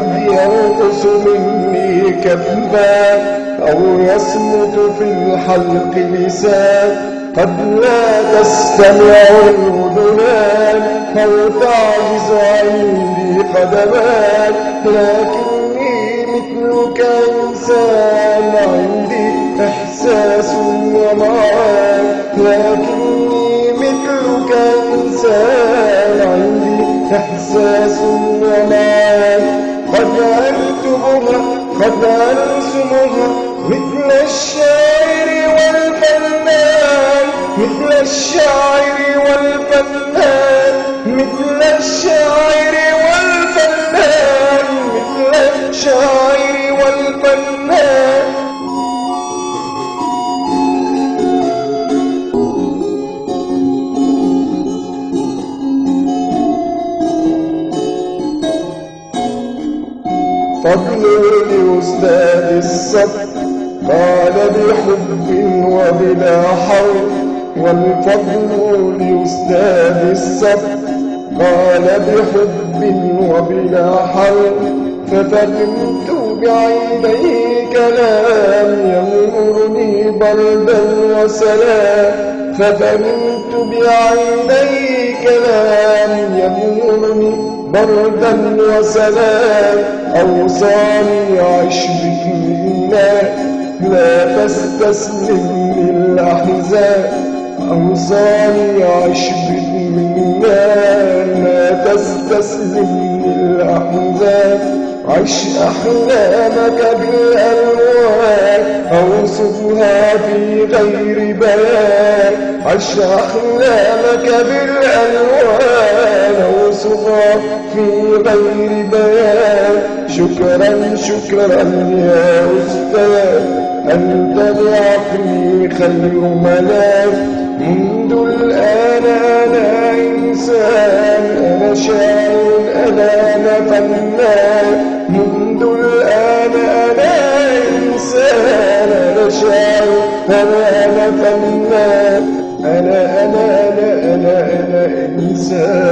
قد ينقص مني كفا أو يصمت في الحلق لسان، قد لا تستمع الأذنان أو تعجز عندي قدمان، لكني مثلك إنسان عندي إحساس ومعان، لكني مثلك إنسان عندي إحساس ومعان. قد أرسمها مثل الشاعر والفنان، مثل الشاعر والفنان، مثل الشاعر والفنان، مثل الشاعر والفنان. فضل لأستاذ الصف قال بحب وبلا حول، والفضل لأستاذ الصف قال بحب وبلا حول. ففهمت بعيني كلام يمرني بردا وسلام، ففهمت بعيني كلام يمرني بردا وسلام. أوصاني عش بالله لا تستسلم للأحزان، أوصاني عش بالله لا تستسلم للأحزان. عش أحلامك بالألوان أوصفها في غير بيان، عش أحلامك بالألوان أوصفها في غير بيان. شكرا شكرا يا أستاذ، أنت بعقلي خير ملاذ. منذ الآن أنا إنسان، أنا شاعر أنا فنان. منذ الآن أنا إنسان، أنا شاعر أنا فنان. أنا إنسان.